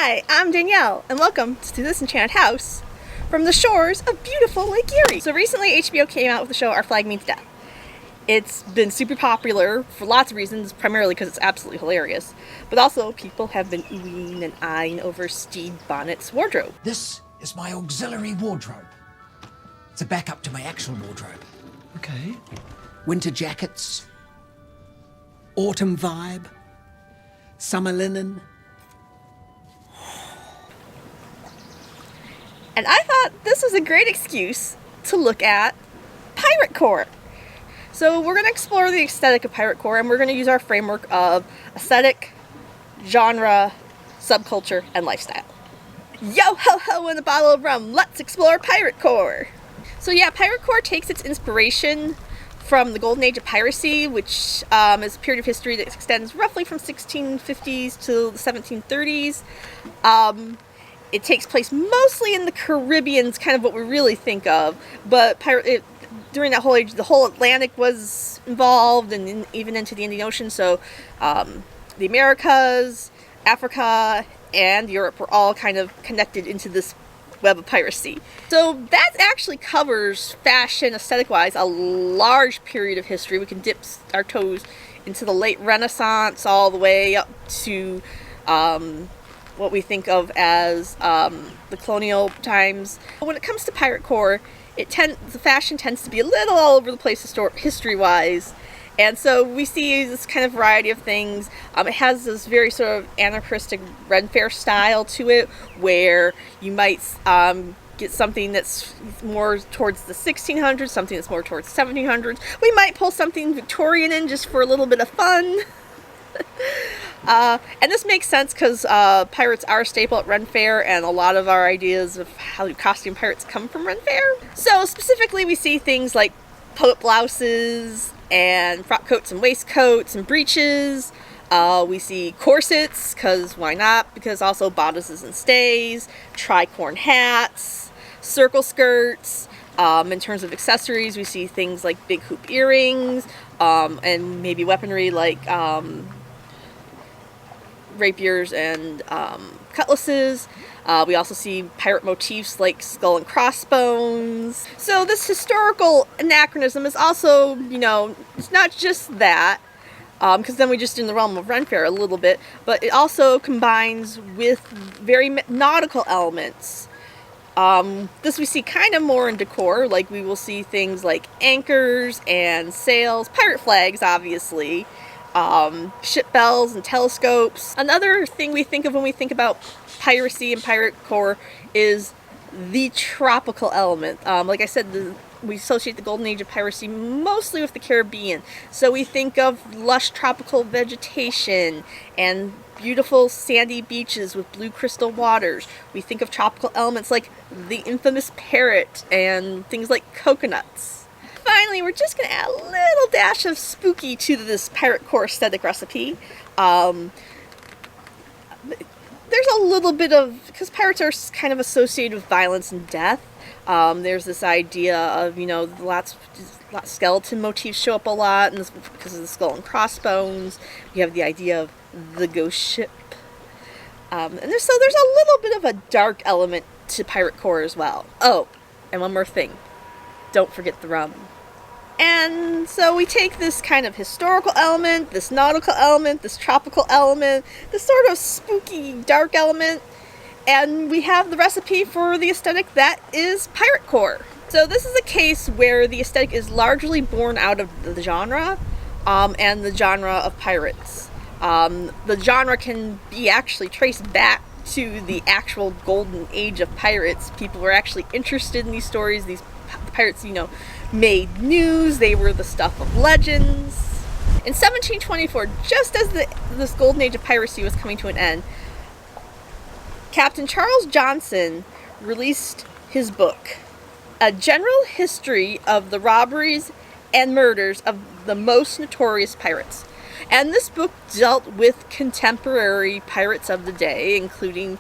Hi, I'm Danielle, and welcome to this enchanted house from the shores of beautiful Lake Erie. So recently HBO came out with the show Our Flag Means Death. It's been super popular for lots of reasons, primarily because it's absolutely hilarious, but also people have been oohing and eyeing over Stede Bonnet's wardrobe. This is my auxiliary wardrobe. It's a backup to my actual wardrobe. Okay. Winter jackets, autumn vibe, summer linen. And I thought this was a great excuse to look at PIRATECORE. So we're going to explore the aesthetic of PIRATECORE, and we're going to use our framework of aesthetic, genre, subculture, and lifestyle. Yo ho ho and a bottle of rum, let's explore PIRATECORE! So yeah, PIRATECORE takes its inspiration from the golden age of piracy, which is a period of history that extends roughly from 1650s to the 1730s. It takes place mostly in the Caribbean, is kind of what we really think of, but during that whole age, the whole Atlantic was involved, and even into the Indian Ocean, so the Americas, Africa, and Europe were all kind of connected into this web of piracy. So that actually covers, fashion, aesthetic-wise, a large period of history. We can dip our toes into the late Renaissance all the way up to what we think of as the colonial times. When it comes to PIRATECORE, the fashion tends to be a little all over the place history-wise. And so we see this kind of variety of things. It has this very sort of anachronistic Ren Fair style to it, where you might get something that's more towards the 1600s, something that's more towards the 1700s. We might pull something Victorian in just for a little bit of fun. And this makes sense because pirates are a staple at Ren Fair, and a lot of our ideas of how costume pirates come from Ren Fair. So specifically we see things like poet blouses and frock coats and waistcoats and breeches. We see corsets, because why not? Because also bodices and stays, tricorn hats, circle skirts. In terms of accessories, we see things like big hoop earrings, and maybe weaponry like rapiers and cutlasses. We also see pirate motifs like skull and crossbones. So this historical anachronism is also, it's not just that, because then we just in the realm of Ren Fair a little bit, but it also combines with very nautical elements. This we see kind of more in decor, like we will see things like anchors and sails, pirate flags obviously, ship bells and telescopes. Another thing we think of when we think about piracy and PIRATECORE is the tropical element. Like I said, we associate the golden age of piracy mostly with the Caribbean. So we think of lush tropical vegetation and beautiful sandy beaches with blue crystal waters. We think of tropical elements like the infamous parrot and things like coconuts. Finally, we're just going to add a little dash of spooky to this PIRATECORE aesthetic recipe. There's a little bit of, because pirates are kind of associated with violence and death, there's this idea of, lots of skeleton motifs show up a lot, and because of the skull and crossbones. We have the idea of the ghost ship. And there's a little bit of a dark element to PIRATECORE as well. Oh, and one more thing. Don't forget the rum. And so we take this kind of historical element, this nautical element, this tropical element, this sort of spooky dark element, and we have the recipe for the aesthetic that is PIRATECORE. So this is a case where the aesthetic is largely born out of the genre, and the genre of pirates. The genre can be actually traced back to the actual golden age of pirates. People were actually interested in these stories. The pirates, made news. They were the stuff of legends. In 1724, just as this golden age of piracy was coming to an end, Captain Charles Johnson released his book, A General History of the Robberies and Murders of the Most Notorious Pirates. And this book dealt with contemporary pirates of the day, including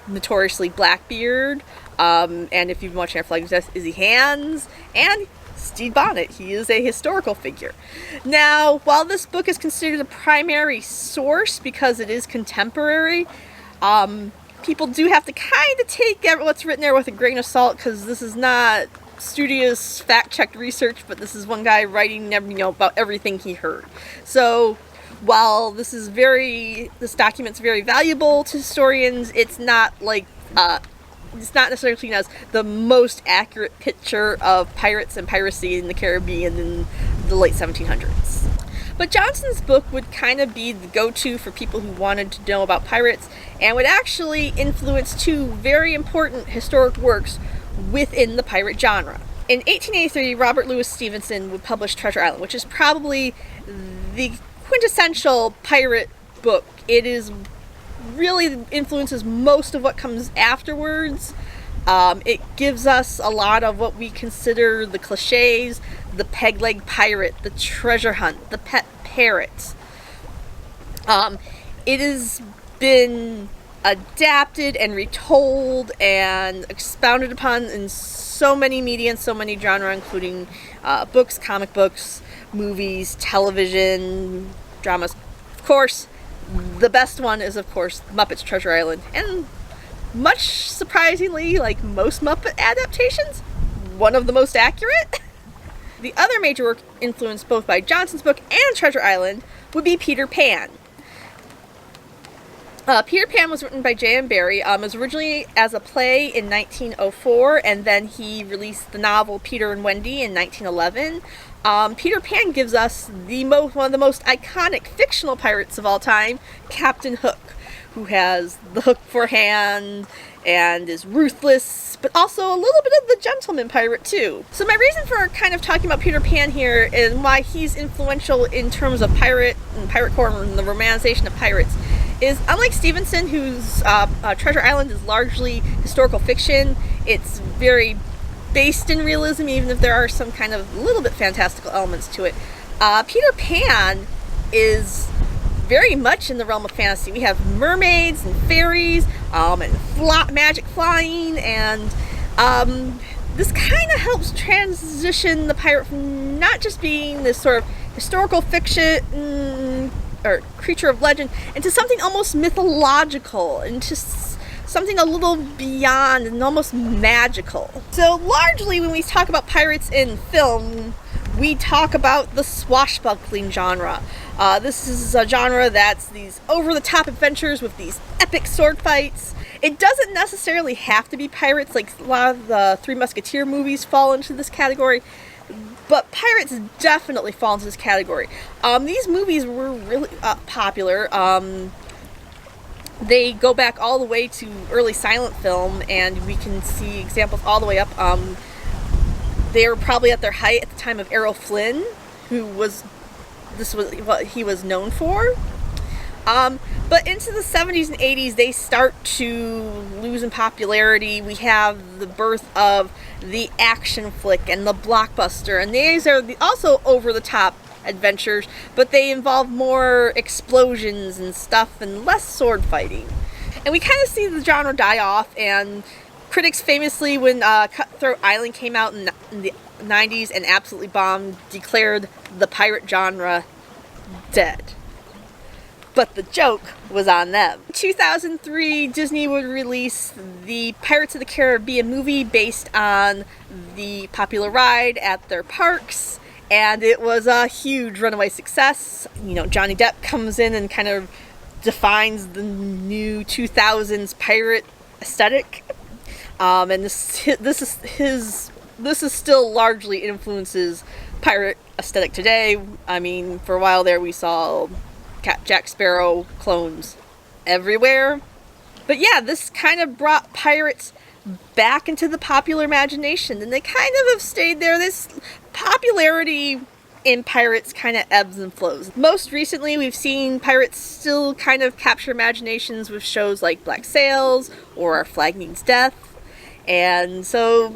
notoriously Blackbeard, and if you've been watching Our Flag Means Death, Izzy Hands, and Stede Bonnet. He is a historical figure. Now, while this book is considered a primary source because it is contemporary, people do have to kind of take what's written there with a grain of salt, because this is not studious fact-checked research, but this is one guy writing about everything he heard. So while this document's very valuable to historians, it's not like it's not necessarily seen as the most accurate picture of pirates and piracy in the Caribbean in the late 1700s. But Johnson's book would kind of be the go-to for people who wanted to know about pirates, and would actually influence two very important historic works within the pirate genre. In 1883, Robert Louis Stevenson would publish Treasure Island, which is probably the quintessential pirate book. It is really influences most of what comes afterwards. It gives us a lot of what we consider the cliches: the peg-leg pirate, the treasure hunt, the pet parrot. It has been adapted and retold and expounded upon in so many media and so many genres, including books, comic books, movies, television, dramas. Of course, the best one is, of course, Muppets Treasure Island, and much surprisingly, like most Muppet adaptations, one of the most accurate. The other major work influenced both by Johnson's book and Treasure Island would be Peter Pan. Peter Pan was written by J.M. Barrie. It was originally as a play in 1904, and then he released the novel Peter and Wendy in 1911. Peter Pan gives us one of the most iconic fictional pirates of all time, Captain Hook, who has the hook for hand and is ruthless, but also a little bit of the gentleman pirate too. So my reason for kind of talking about Peter Pan here and why he's influential in terms of PIRATECORE and the romanization of pirates is, unlike Stevenson, whose Treasure Island is largely historical fiction, it's very based in realism, even if there are some kind of little bit fantastical elements to it. Peter Pan is very much in the realm of fantasy. We have mermaids and fairies and magic flying, and this kind of helps transition the pirate from not just being this sort of historical fiction or creature of legend into something almost mythological, into something a little beyond and almost magical. So largely when we talk about pirates in film, we talk about the swashbuckling genre. This is a genre that's these over-the-top adventures with these epic sword fights. It doesn't necessarily have to be pirates, like a lot of the Three Musketeer movies fall into this category, but pirates definitely fall into this category. These movies were really popular. They go back all the way to early silent film, and we can see examples all the way up. They were probably at their height at the time of Errol Flynn, this was what he was known for. But into the 70s and 80s, they start to lose in popularity. We have the birth of the action flick and the blockbuster, and these are also over-the-top adventures, but they involve more explosions and stuff and less sword fighting. And we kind of see the genre die off, and critics famously, when Cutthroat Island came out in the 90s and absolutely bombed, declared the pirate genre dead. But the joke was on them. In 2003, Disney would release the Pirates of the Caribbean movie based on the popular ride at their parks, and it was a huge runaway success. You know, Johnny Depp comes in and kind of defines the new 2000s pirate aesthetic, and this is still largely influences pirate aesthetic today. I mean, for a while there, we saw Jack Sparrow clones everywhere. But yeah, this kind of brought pirates back into the popular imagination, and they kind of have stayed there. This popularity in pirates kind of ebbs and flows. Most recently, we've seen pirates still kind of capture imaginations with shows like Black Sails or Our Flag Means Death, and so,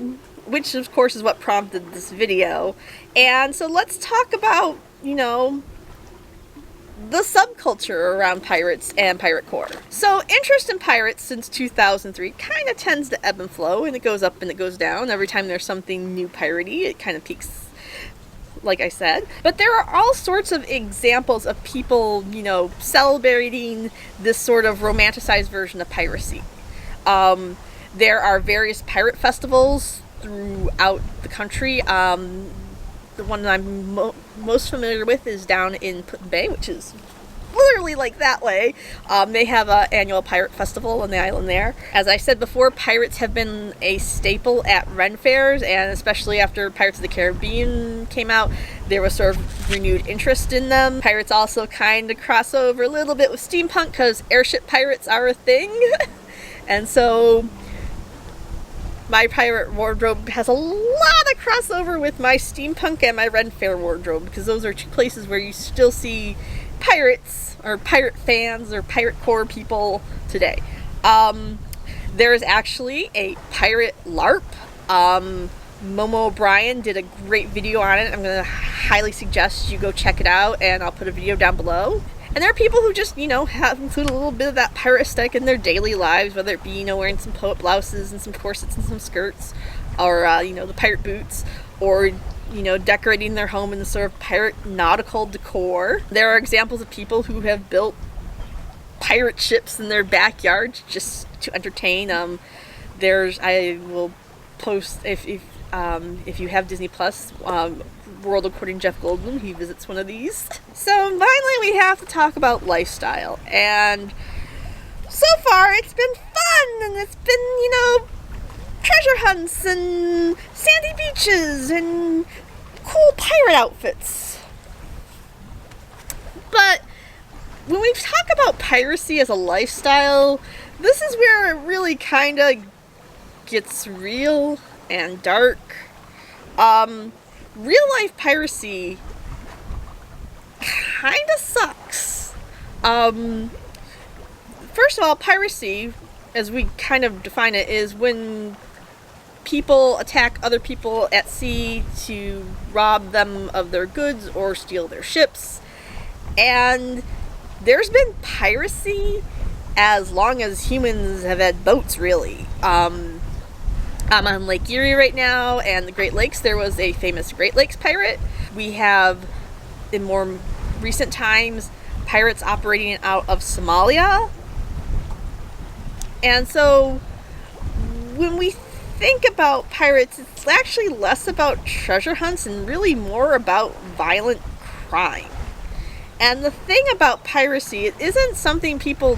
which of course is what prompted this video. And so let's talk about, the subculture around pirates and PIRATECORE. So interest in pirates since 2003 kind of tends to ebb and flow, and it goes up and it goes down. Every time there's something new piratey, it kind of peaks, like I said. But there are all sorts of examples of people, celebrating this sort of romanticized version of piracy. There are various pirate festivals throughout the country. The one that I'm most familiar with is down in Put Bay, which is literally like that way. They have an annual pirate festival on the island there. As I said before, pirates have been a staple at Ren fairs, and especially after Pirates of the Caribbean came out, there was sort of renewed interest in them. Pirates also kind of cross over a little bit with steampunk because airship pirates are a thing. And so my pirate wardrobe has a lot of crossover with my steampunk and my Ren Fair wardrobe, because those are two places where you still see pirates or pirate fans or PIRATECORE people today. There's actually a pirate LARP. Momo O'Brien did a great video on it. I'm going to highly suggest you go check it out, and I'll put a video down below. And there are people who just, have include a little bit of that pirate aesthetic in their daily lives, whether it be, wearing some poet blouses and some corsets and some skirts, or, the pirate boots, or, decorating their home in the sort of pirate nautical decor. There are examples of people who have built pirate ships in their backyards just to entertain. I will post, if you have Disney Plus, World According to Jeff Goldblum, he visits one of these. So finally we have to talk about lifestyle, and so far it's been fun, and it's been, treasure hunts and sandy beaches and cool pirate outfits. But when we talk about piracy as a lifestyle, this is where it really kind of gets real and dark. Real life piracy kind of sucks. First of all, piracy, as we kind of define it, is when people attack other people at sea to rob them of their goods or steal their ships. And there's been piracy as long as humans have had boats, really. I'm on Lake Erie right now, and the Great Lakes, there was a famous Great Lakes pirate. We have, in more recent times, pirates operating out of Somalia. And so when we think about pirates, it's actually less about treasure hunts and really more about violent crime. And the thing about piracy, it isn't something people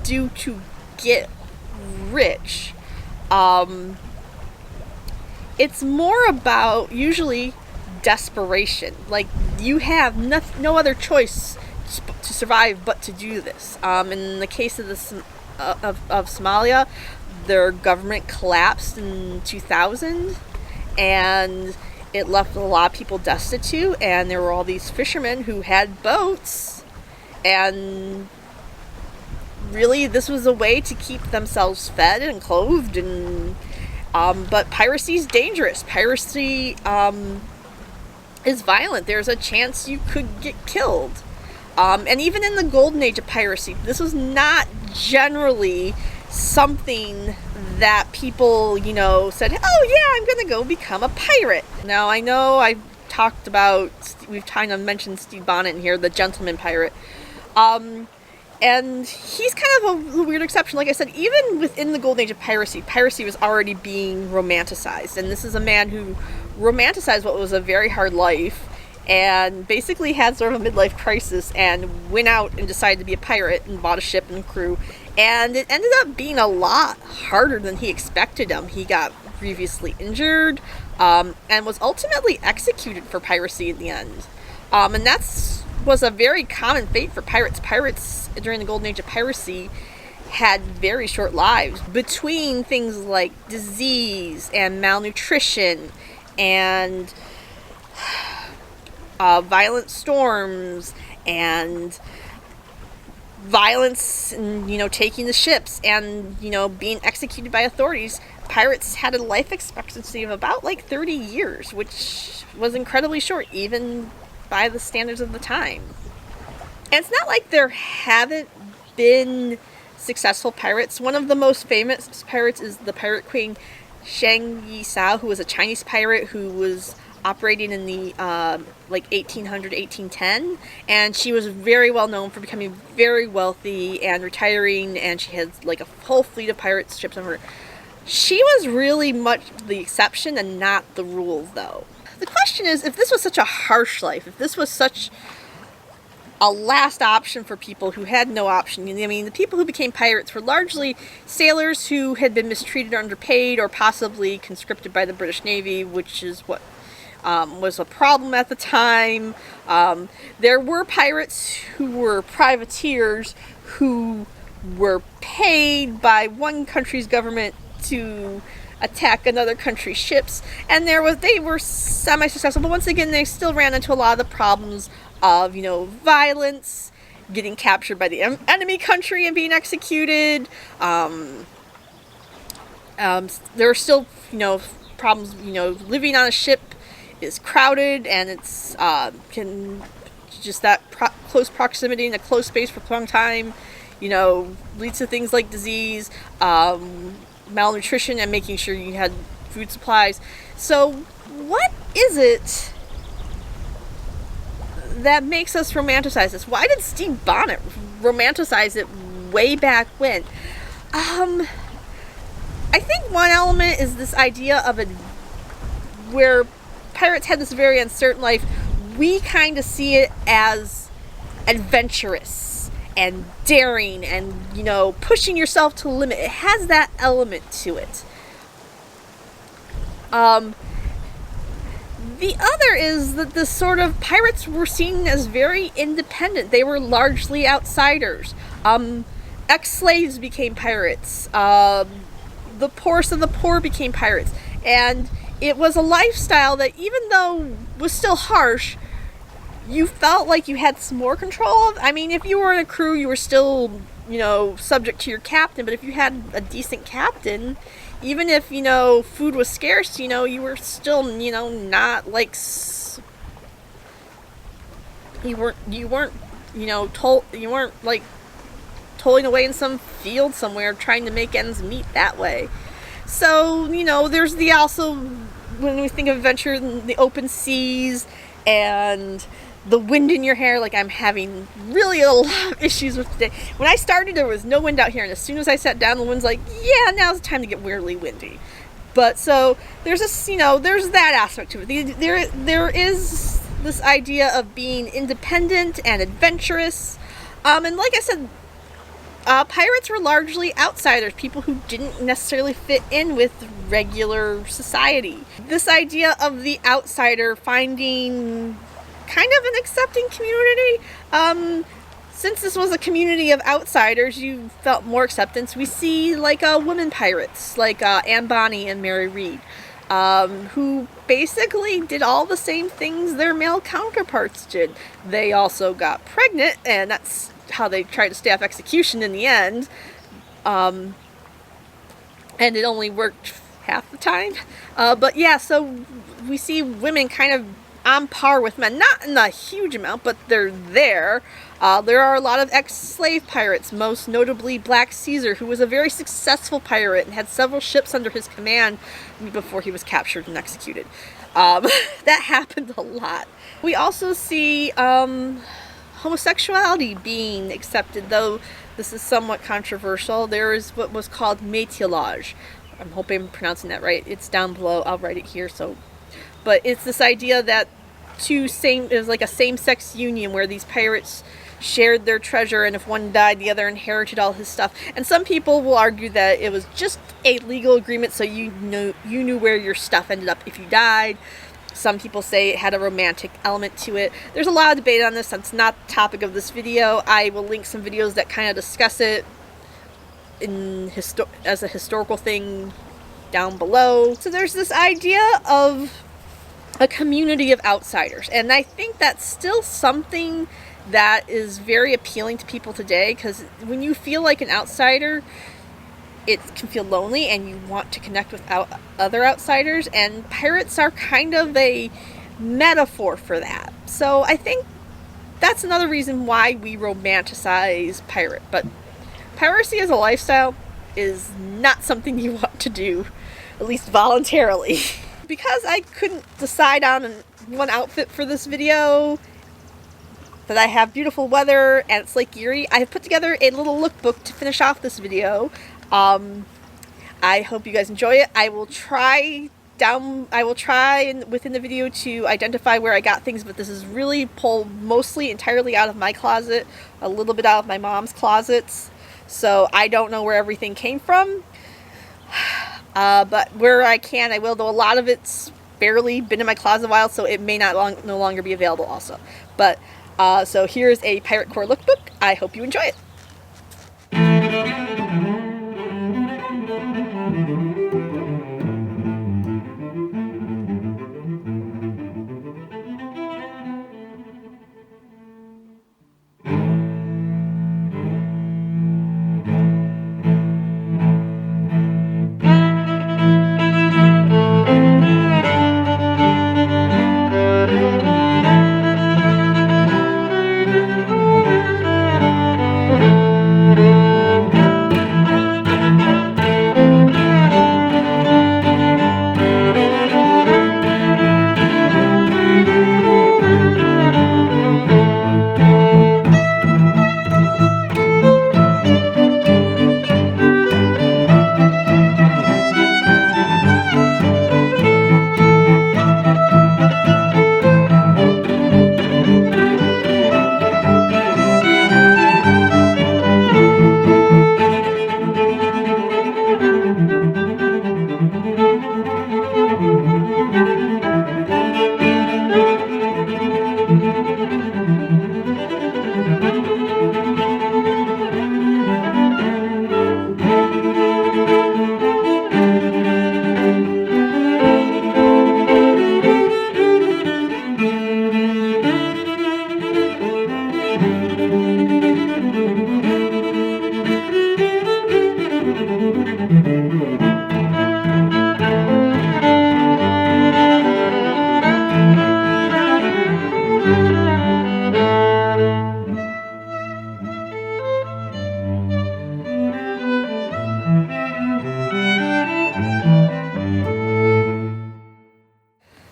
do to get rich. It's more about usually desperation. Like, you have no other choice to survive but to do this. In the case of Somalia, their government collapsed in 2000, and it left a lot of people destitute, and there were all these fishermen who had boats, and really this was a way to keep themselves fed and clothed. And but piracy is dangerous. Piracy is violent. There's a chance you could get killed. And even in the golden age of piracy, this was not generally something that people, said, oh yeah, I'm going to go become a pirate. Now, I know we've kind of mentioned Steve Bonnet in here, the gentleman pirate. And he's kind of a weird exception. Like I said, even within the golden age of piracy, piracy was already being romanticized. And this is a man who romanticized what was a very hard life and basically had sort of a midlife crisis and went out and decided to be a pirate and bought a ship and crew. And it ended up being a lot harder than he expected. He got grievously injured and was ultimately executed for piracy in the end. And was a very common fate for pirates. Pirates during the golden age of piracy had very short lives, between things like disease and malnutrition and violent storms and violence and taking the ships and being executed by authorities. Pirates had a life expectancy of about 30 years, which was incredibly short even by the standards of the time. And it's not like there haven't been successful pirates. One of the most famous pirates is the pirate queen Shang Yi Sao, who was a Chinese pirate who was operating in the like 1800, 1810, and she was very well known for becoming very wealthy and retiring, and she had like a whole fleet of pirate ships on her. She was really much the exception and not the rule, though. The question is, if this was such a harsh life, if this was such a last option for people who had no option. I mean, the people who became pirates were largely sailors who had been mistreated or underpaid or possibly conscripted by the British Navy, which is what was a problem at the time. There were pirates who were privateers who were paid by one country's government to attack another country's ships, and they were semi-successful, but once again they still ran into a lot of the problems of, violence, getting captured by the enemy country and being executed. There are still, problems, living on a ship is crowded, and it's just that close proximity in a close space for a long time, leads to things like disease, malnutrition, and making sure you had food supplies. So what is it that makes us romanticize this? Why did Steve Bonnet romanticize it way back when? I think one element is this idea of where pirates had this very uncertain life. We kind of see it as adventurous and daring and, pushing yourself to the limit. It has that element to it. The other is that the sort of pirates were seen as very independent. They were largely outsiders. Ex-slaves became pirates. The poorest of the poor became pirates. And it was a lifestyle that, even though was still harsh, you felt like you had some more control of. I mean, if you were in a crew, you were still, subject to your captain. But if you had a decent captain, even if, food was scarce, you were still, not like, you weren't like toiling away in some field somewhere trying to make ends meet that way. So, there's also, when we think of adventure, the open seas and the wind in your hair, like I'm having really a lot of issues with today. When I started, there was no wind out here, and as soon as I sat down, the wind's like, yeah, now's the time to get weirdly windy. But so there's this, there's that aspect to it. There is this idea of being independent and adventurous. And like I said, pirates were largely outsiders, people who didn't necessarily fit in with regular society. This idea of the outsider finding kind of an accepting community. Since this was a community of outsiders, you felt more acceptance. We see like women pirates, like Anne Bonny and Mary Read, who basically did all the same things their male counterparts did. They also got pregnant, and that's how they tried to staff execution in the end. And it only worked half the time. But yeah, so we see women kind of on par with men, not in a huge amount, but they're there. There are a lot of ex-slave pirates, most notably Black Caesar, who was a very successful pirate and had several ships under his command before he was captured and executed. That happened a lot. We also see homosexuality being accepted, though this is somewhat controversial. There is what was called métillage. I'm hoping I'm pronouncing that right. It's down below. I'll write it here. But it's this idea that it was like a same-sex union where these pirates shared their treasure, and if one died, the other inherited all his stuff. And some people will argue that it was just a legal agreement, so you knew where your stuff ended up if you died. Some people say it had a romantic element to it. There's a lot of debate on this. That's not the topic of this video. I will link some videos that kind of discuss it as a historical thing down below. So there's this idea of a community of outsiders, and I think that's still something that is very appealing to people today, because when you feel like an outsider, it can feel lonely and you want to connect with other outsiders, and pirates are kind of a metaphor for that. So I think that's another reason why we romanticize pirate. But piracy as a lifestyle is not something you want to do, at least voluntarily. because I couldn't decide on one outfit for this video, that I have beautiful weather and it's Lake Erie, I have put together a little lookbook to finish off this video. I hope you guys enjoy it. I will try within the video to identify where I got things, but this is really pulled mostly entirely out of my closet, a little bit out of my mom's closets, so I don't know where everything came from. But where I can, I will, though a lot of it's barely been in my closet a while, so it may no longer be available also. But, so here's a PIRATECORE lookbook. I hope you enjoy it.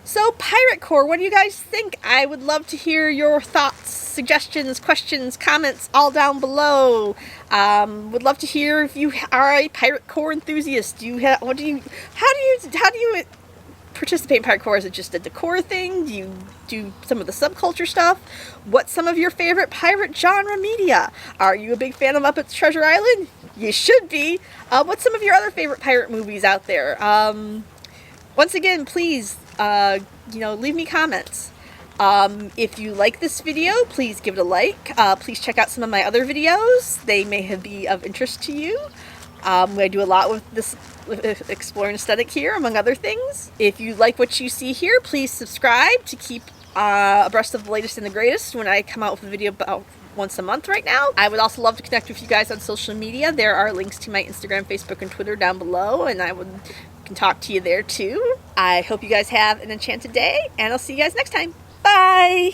So, PIRATECORE, what do you guys think? I would love to hear your thoughts, suggestions, questions, comments, all down below. Would love to hear if you are a PIRATECORE enthusiast. How do you participate in PIRATECORE? Is it just a decor thing? Do you do some of the subculture stuff? What's some of your favorite pirate genre media? Are you a big fan of Muppets Treasure Island? You should be. What's some of your other favorite pirate movies out there? Once again, please, leave me comments. If you like this video, please give it a like. Please check out some of my other videos. They may be of interest to you. I do a lot with this exploring aesthetic here, among other things. If you like what you see here, please subscribe to keep abreast of the latest and the greatest when I come out with a video about once a month right now. I would also love to connect with you guys on social media. There are links to my Instagram, Facebook, and Twitter down below, and I can talk to you there too. I hope you guys have an enchanted day, and I'll see you guys next time. Bye!